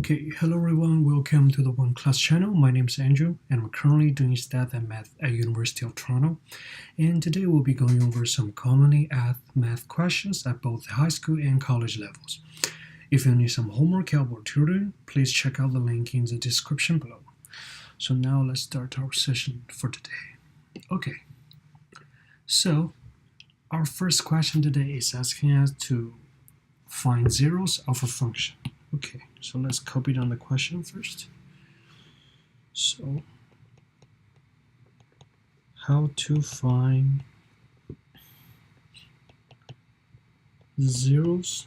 Okay, hello everyone, welcome to the OneClass channel. My name is Andrew and I'm currently doing stats and math at University of Toronto. And today we'll be going over some commonly asked math questions at both high school and college levels. If you need some homework help or tutoring, please check out the link in the description below. So now let's start our session for today. Okay, so our first question today is asking us to find zeros of a function. Okay, so let's copy down the question first. So, how to find zeros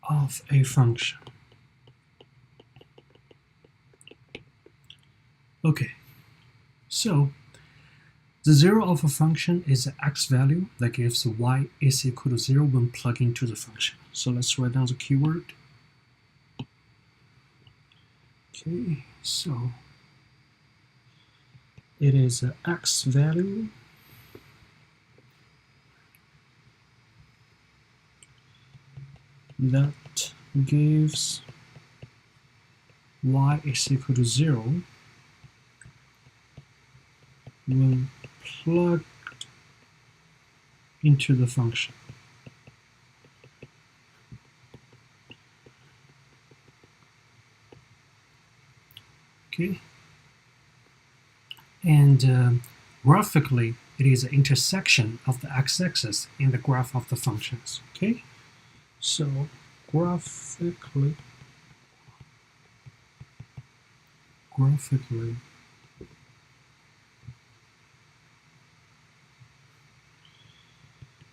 of a function. Okay, so the zero of a function is an x value that gives y is equal to 0 when plugged into the function. So let's write down the keyword. Okay, so it is an x value that gives y is equal to 0 when plugged into the function. Okay, and graphically it is an intersection of the x-axis in the graph of the functions. Okay, so graphically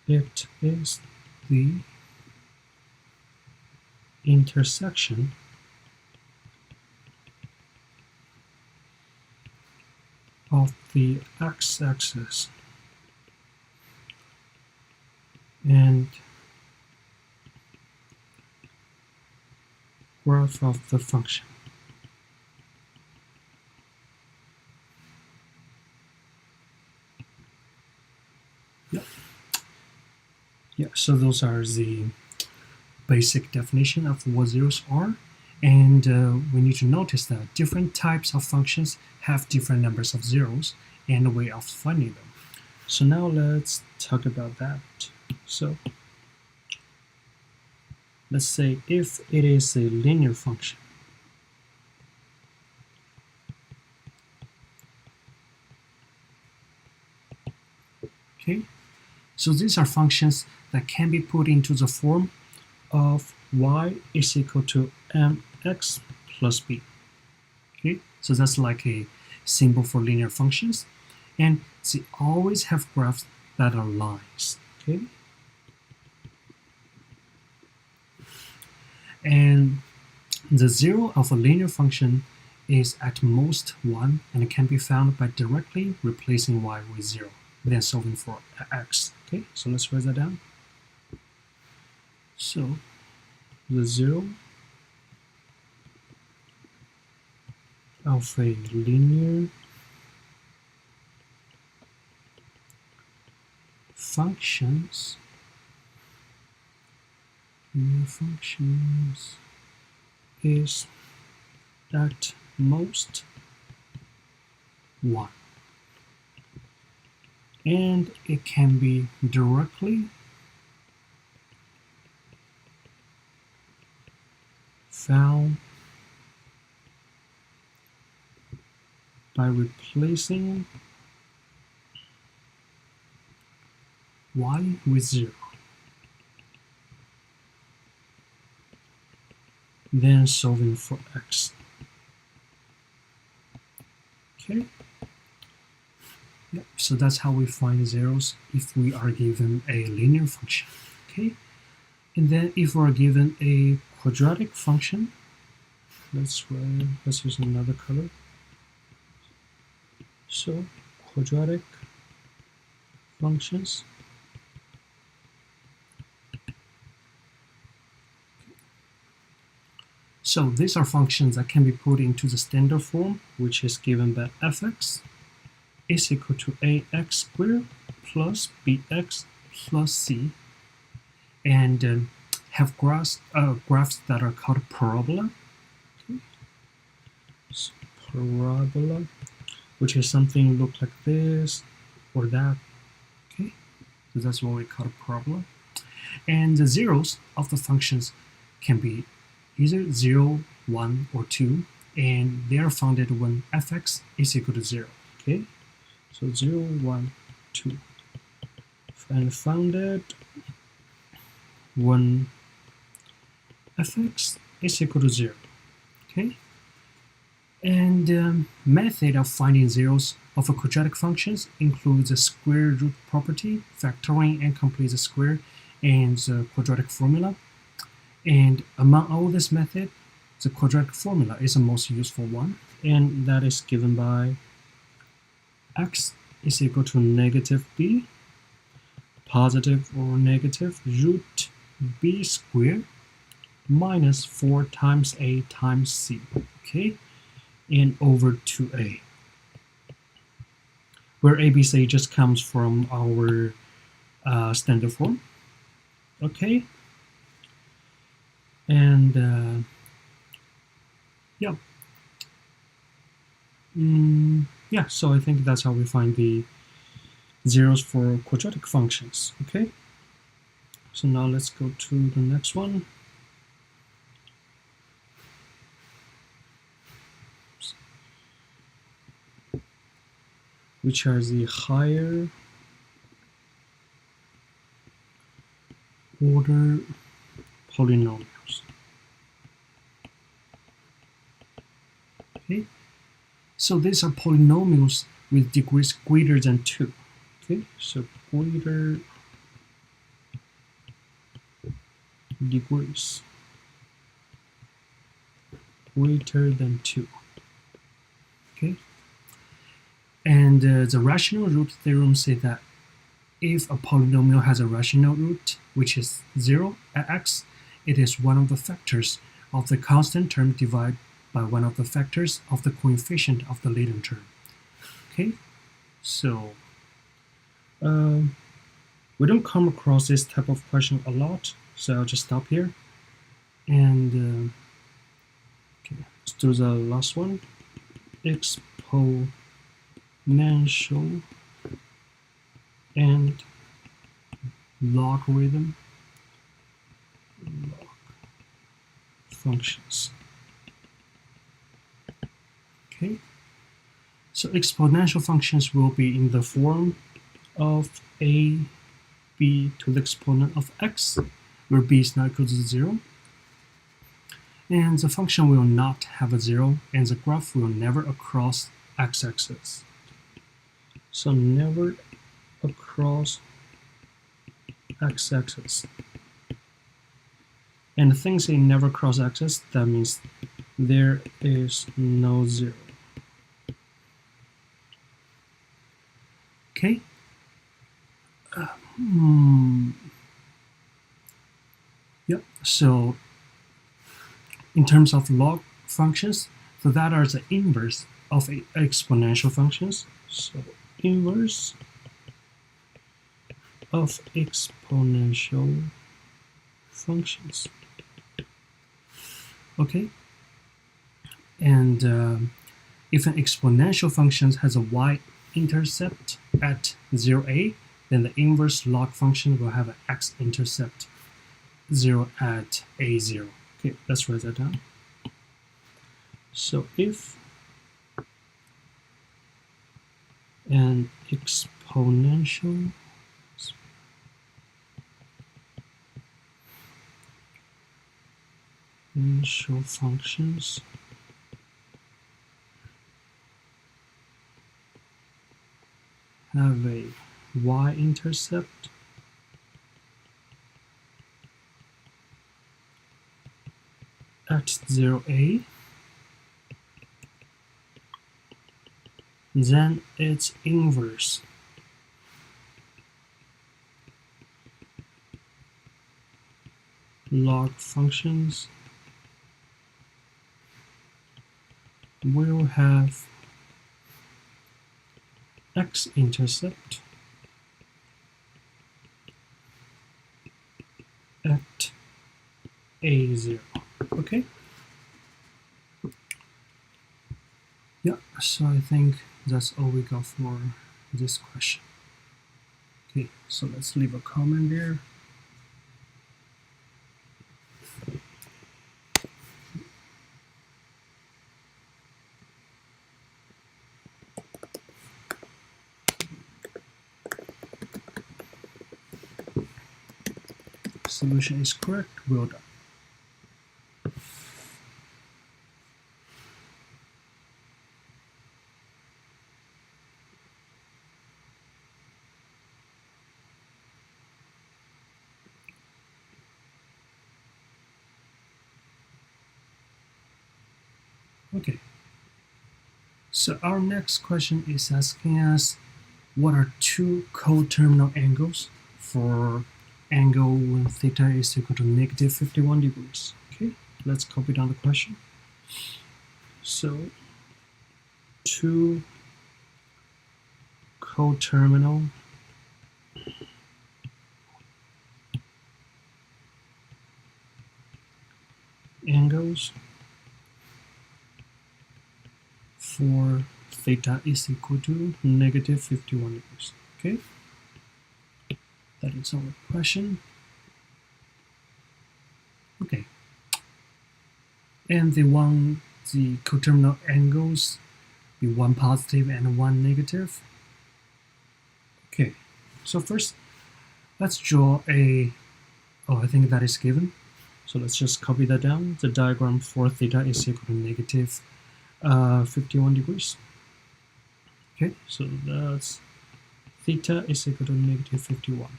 it is the intersection of the x-axis and graph of the function. Yeah, so those are the basic definition of what zeros are, and we need to notice that different types of functions have different numbers of zeros and a way of finding them. So now let's talk about that. So let's say if it is a linear function, okay, so these are functions that can be put into the form of y is equal to mx plus b. Okay, so that's like a symbol for linear functions, and they always have graphs that are lines. Okay, and the zero of a linear function is at most 1, and it can be found by directly replacing y with 0, then solving for x. Okay, so let's write that down. So the zero of a linear functions is at most 1, and it can be directly found by replacing y with 0, then solving for x. Okay, yep. So that's how we find zeros if we are given a linear function. Okay, and then if we're given a quadratic function, let's use another color. So quadratic functions. So these are functions that can be put into the standard form, which is given by fx is equal to ax squared plus bx plus c, and have graphs that are called parabola. Okay. So parabola, which is something look like this or that. Okay, so that's what we call a parabola. And the zeros of the functions can be either 0, 1, or 2, and they are founded when fx is equal to 0. Okay, so 0, 1, 2, and founded when fx is equal to 0. Okay, and method of finding zeros of a quadratic functions includes the square root property, factoring and complete the square, and the quadratic formula. And among all this method, the quadratic formula is the most useful one, and that is given by x is equal to negative b, positive or negative root b squared minus 4 times a times c, okay, and over 2a, where ABC just comes from our standard form, okay, and yeah. Yeah, so I think that's how we find the zeros for quadratic functions, okay? So now let's go to the next one. Which are the higher order polynomials. Okay, so these are polynomials with degrees greater than 2. Okay, so greater degrees greater than 2. Okay, and the rational root theorem says that if a polynomial has a rational root, which is 0 at x, it is one of the factors of the constant term divided by one of the factors of the coefficient of the latent term. Okay, so we don't come across this type of question a lot, so I'll just stop here. And okay, let's do the last one. Exponential and logarithm functions. Okay, so exponential functions will be in the form of a b to the exponent of x, where b is not equal to 0. And the function will not have a 0, and the graph will never across x-axis. So never across x-axis. And the thing saying never cross axis, that means there is no 0. Okay. Yep. So in terms of log functions, so that are the inverse of exponential functions. So inverse of exponential functions. Okay. And if an exponential function has a y-intercept at 0a, then the inverse log function will have an x-intercept 0 at a0. Okay, let's write that down. So if an exponential functions have a y-intercept at 0a, then its inverse log functions will have x-intercept at A0. Okay? Yeah, so I think that's all we got for this question. Okay, so let's leave a comment there. Solution is correct. Well done. Okay. So our next question is asking us, what are two coterminal angles for angle when theta is equal to negative 51 degrees? Okay, let's copy down the question. So two coterminal angles for theta is equal to negative 51 degrees. Okay, that is our question. Okay, and the coterminal angles be one positive and one negative. Okay, so first let's draw a, I think that is given. So let's just copy that down. The diagram for theta is equal to negative 51 degrees. Okay, so that's theta is equal to negative 51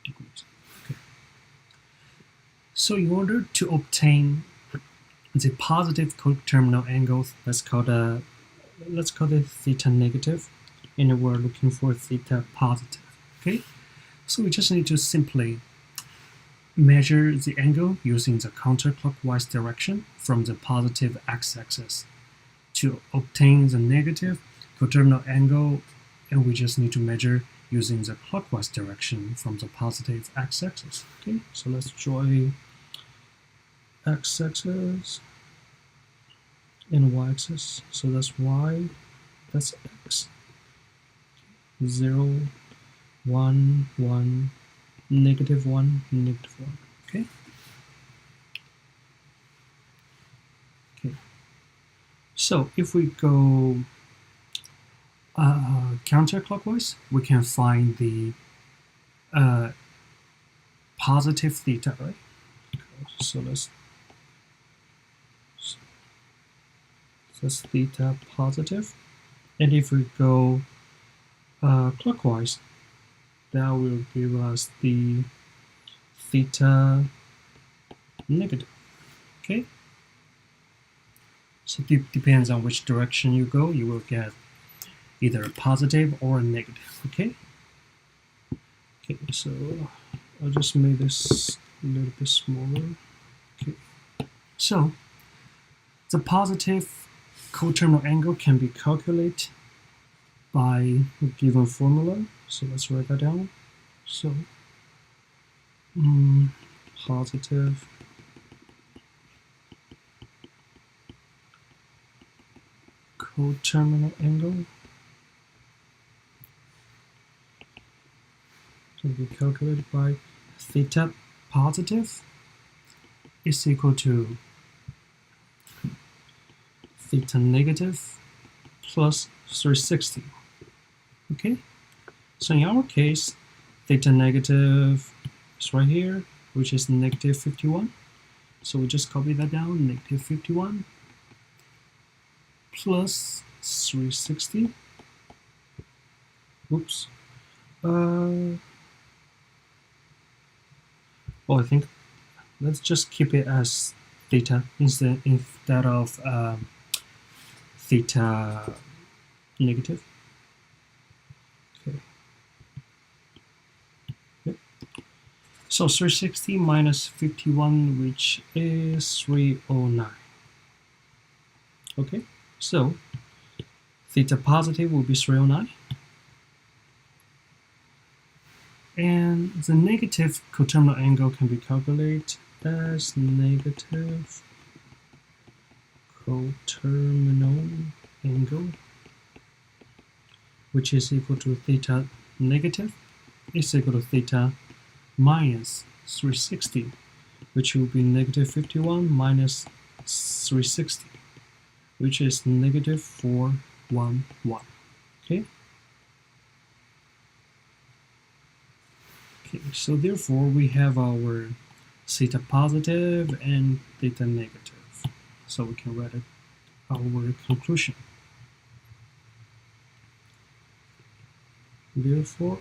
degrees. Okay. So in order to obtain the positive coterminal angle, let's call it theta negative, and we're looking for theta positive. Okay, so we just need to simply measure the angle using the counterclockwise direction from the positive x-axis to obtain the negative coterminal angle, and we just need to measure using the clockwise direction from the positive x-axis. Okay, so let's draw a x-axis and y-axis. So that's y, that's x. 0, 1, 1, negative 1, negative 1. Okay. Okay. So if we go counterclockwise, we can find the positive theta, right? So that's theta positive, and if we go clockwise, that will give us the theta negative. Okay, so it depends on which direction you go, you will get either a positive or a negative. Okay, so I'll just make this a little bit smaller. Okay, so the positive coterminal angle can be calculated by a given formula. So let's write that down. So positive coterminal angle can be calculated by theta positive is equal to theta negative plus 360. Okay, so in our case, theta negative is right here, which is negative 51. So we just copy that down, negative 51 plus 360. Oops. I think let's just keep it as theta instead of theta negative. Okay. Yep. So 360 minus 51, which is 309. Okay, so theta positive will be 309. And the negative coterminal angle can be calculated as negative coterminal angle, which is equal to theta negative is equal to theta minus 360, which will be negative 51 minus 360, which is negative 411. Okay. Okay, so therefore we have our theta positive and theta negative. So we can write it our conclusion. Therefore,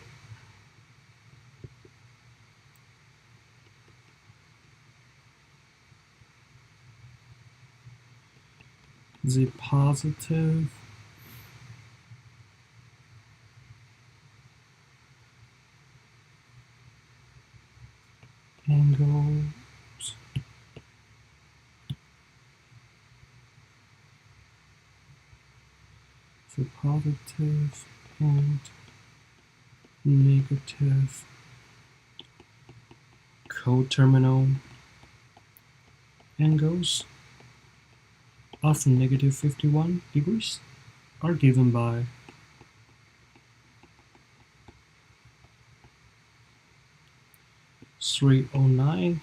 the positive angles the positive and negative coterminal angles of negative 51 degrees are given by (309)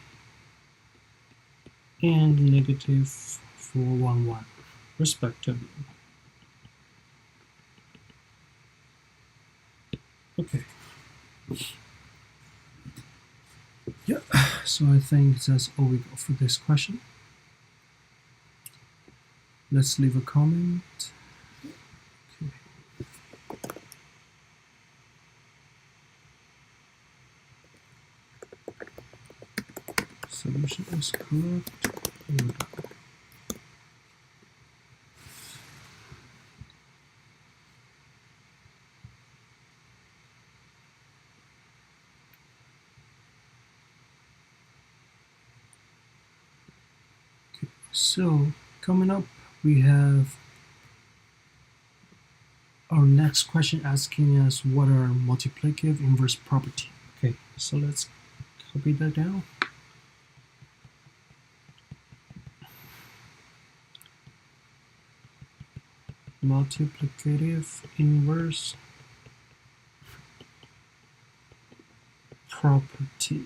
and negative 411 respectively. Okay. Yeah, so I think that's all we got for this question. Let's leave a comment. Okay. Solution is correct. So coming up, we have our next question asking us what are multiplicative inverse property. Okay, so let's copy that down. Multiplicative inverse property.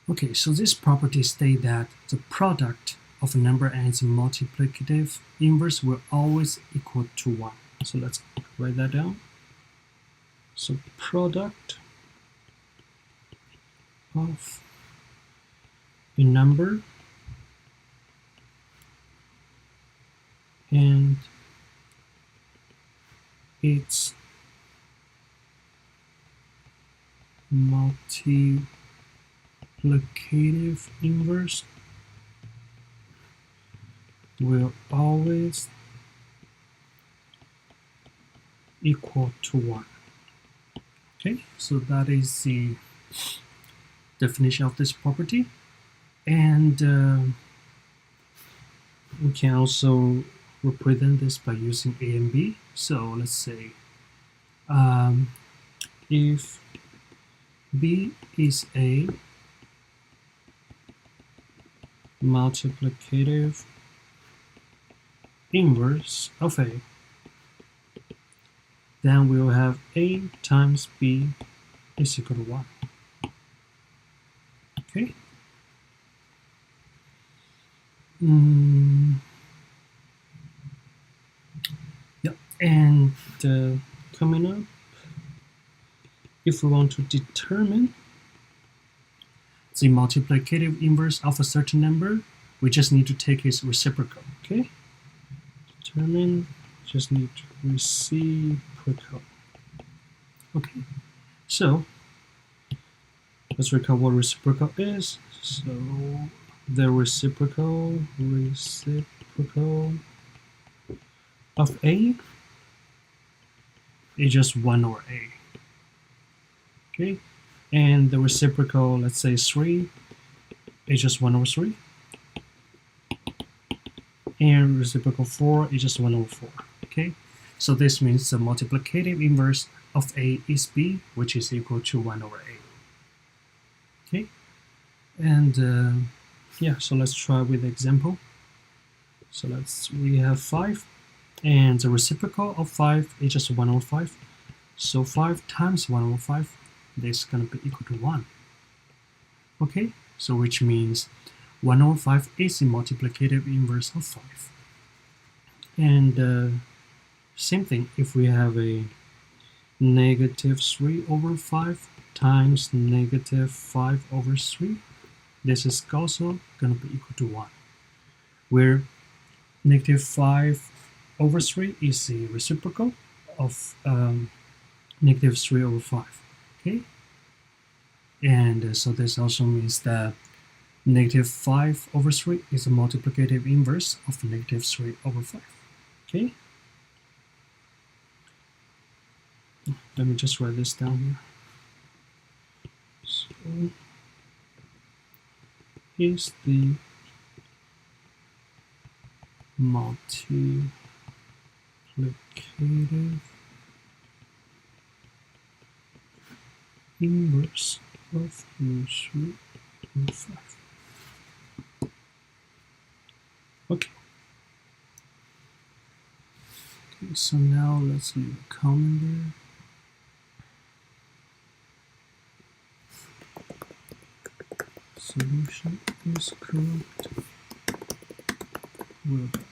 Okay, so this property states that the product of a number and its multiplicative inverse will always equal to 1. So let's write that down. So product of a number and its multiplicative inverse will always equal to 1. Okay, so that is the definition of this property, and we can also represent this by using A and B. So let's say if B is a multiplicative inverse of A, then we will have A times B is equal to 1. Okay. Yeah, and coming up, if we want to determine the multiplicative inverse of a certain number, we just need to take its reciprocal. Okay. Determine, just need reciprocal. Okay, so let's recall what reciprocal is. So the reciprocal of A is just 1 over A. Okay, and the reciprocal, let's say 3, is just 1 over 3. And reciprocal 4 is just 1 over 4. Okay, so this means the multiplicative inverse of A is B, which is equal to 1 over A. Okay, and yeah, so let's try with the example. So we have 5, and the reciprocal of 5 is just 1 over 5. So 5 times 1 over 5, this is going to be equal to 1. Okay, so which means 1 over 5 is the multiplicative inverse of 5. And same thing, if we have a negative 3 over 5 times negative 5 over 3, this is also going to be equal to 1, where negative 5 over 3 is the reciprocal of negative 3 over 5. Okay, and so this also means that negative 5 over 3 is a multiplicative inverse of negative 3 over 5. Okay, let me just write this down here. So is the multiplicative inverse of root 3 over 5. Okay. Okay, so now let's leave a comment there. Solution is correct. Well done.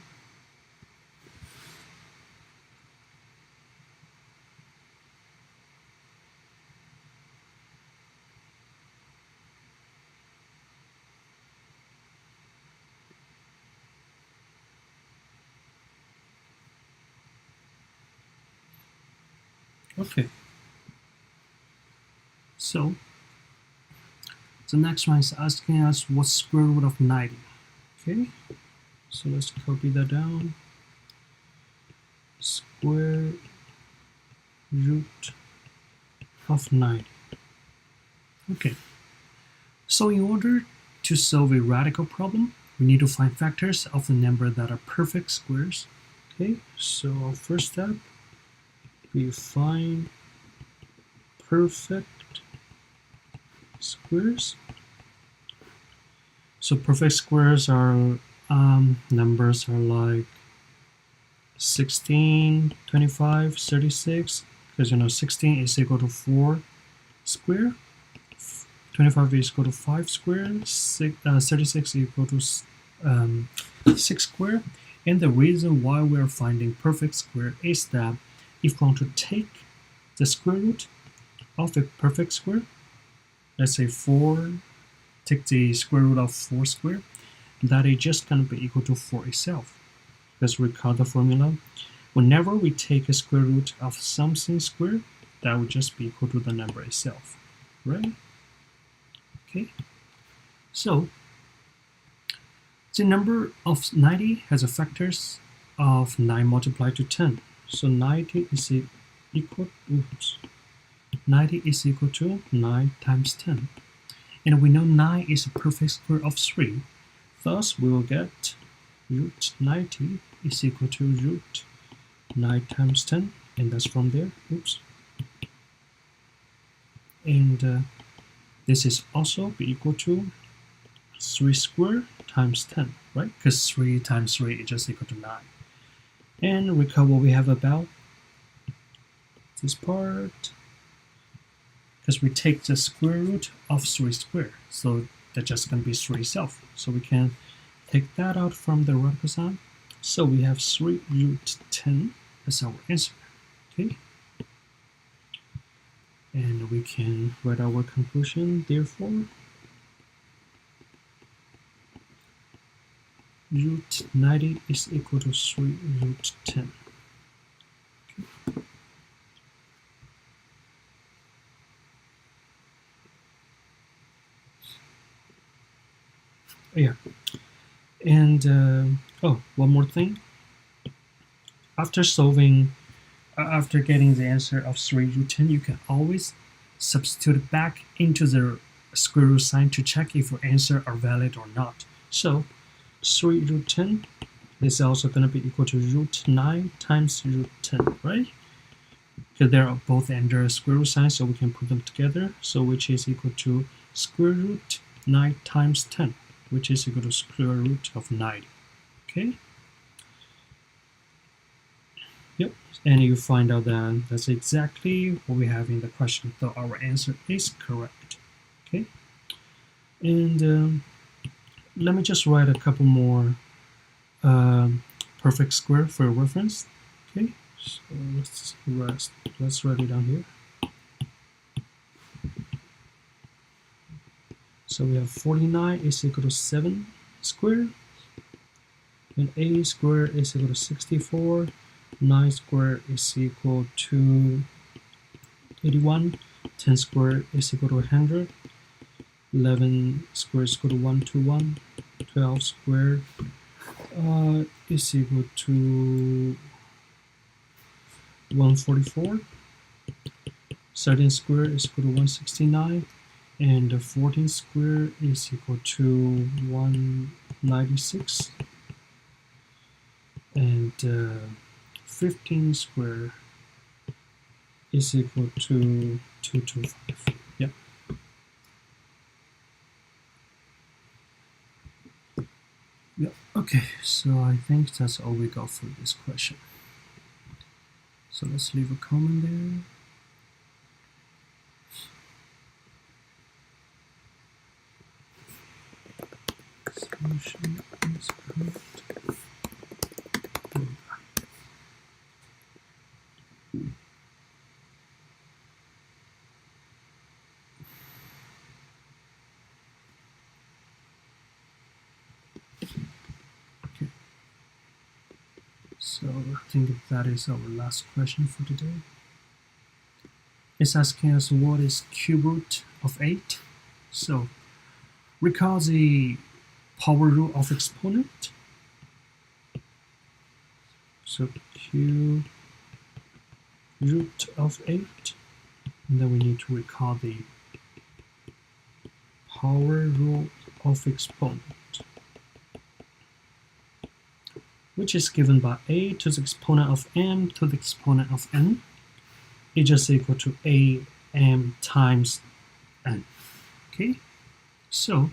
Okay, so the next one is asking us what's square root of 90. Okay, so let's copy that down. Square root of 90. Okay, so in order to solve a radical problem, we need to find factors of the number that are perfect squares. Okay, so our first step, we find perfect squares. So perfect squares are numbers are like 16, 25, 36, because 16 is equal to 4 square, 25 is equal to 5 square, 36 is equal to 6 square. And the reason why we are finding perfect square is that if we want to take the square root of a perfect square, let's say 4, take the square root of 4 square, that is just going to be equal to 4 itself. Let's recall the formula. Whenever we take a square root of something square, that would just be equal to the number itself, right? Okay, so the number of 90 has a factors of 9 multiplied to 10. So 90 is equal to 9 times 10. And we know 9 is a perfect square of 3. Thus, we will get root 90 is equal to root 9 times 10. And that's from there. Oops. And this is also be equal to 3 squared times 10, right? Because 3 times 3 is just equal to 9. And recall what we have about this part, because we take the square root of 3 squared, so that's just going to be 3 itself. So we can take that out from the radical sign. So we have 3 root 10 as our answer. Okay, and we can write our conclusion. Therefore, root 90 is equal to 3 root 10. Okay. Yeah, and one more thing. After getting the answer of 3 root 10, you can always substitute it back into the square root sign to check if your answer are valid or not. So 3 root 10 is also going to be equal to root 9 times root 10, right? Because they are both under square root sign, so we can put them together. So which is equal to square root 9 times 10, which is equal to square root of 90. Okay? Yep, and you find out that that's exactly what we have in the question, so our answer is correct. Okay? And let me just write a couple more perfect square for your reference. Okay, so let's write it down here. So we have 49 is equal to 7 squared, and a squared is equal to 64. 9 squared is equal to 81. 10 squared is equal to 100. 11 squared is equal to 121. 12 squared is equal to 144. 13 squared is equal to 169. And 14 squared is equal to 196. And 15 squared is equal to 225. Yep. Yep. Okay, so I think that's all we got for this question. So let's leave a comment there. Solution is correct. Okay. So I think that is our last question for today. It's asking us what is cube root of 8. So recall the power rule of exponent. So cube root of 8, and then we need to recall the power rule of exponent, which is given by a to the exponent of m to the exponent of n. It's just equal to am times n. Okay, so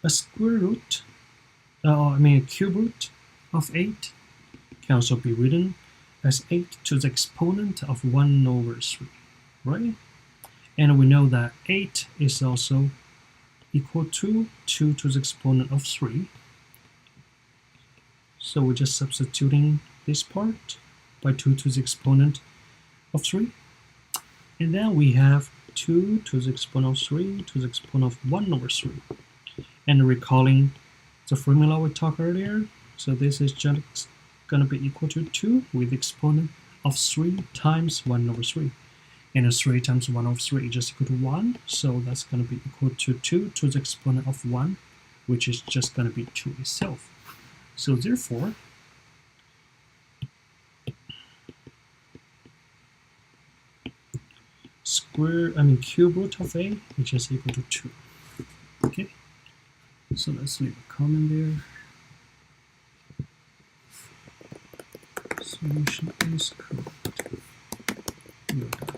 a square root, a cube root of 8 can also be written as 8 to the exponent of 1 over 3, right? And we know that 8 is also equal to 2 to the exponent of 3. So we're just substituting this part by 2 to the exponent of 3. And then we have 2 to the exponent of 3 to the exponent of 1 over 3. And recalling the formula we talked earlier, so this is just going to be equal to 2 with the exponent of 3 times 1 over 3. And 3 times 1 over 3 is just equal to 1, so that's going to be equal to 2 to the exponent of 1, which is just going to be 2 itself. So therefore, cube root of a, which is equal to 2. Okay, so let's leave a comment there. Solution is correct. You're done.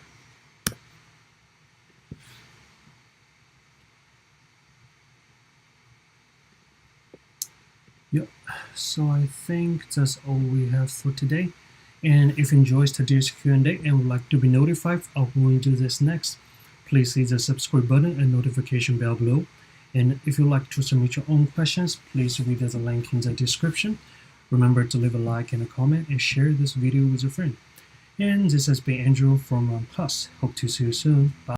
Yep, so I think that's all we have for today. And if you enjoyed today's Q&A and would like to be notified of when we do this next, please hit the subscribe button and notification bell below. And if you'd like to submit your own questions, please read the link in the description. Remember to leave a like and a comment and share this video with your friend. And this has been Andrew from OneClass. Hope to see you soon. Bye.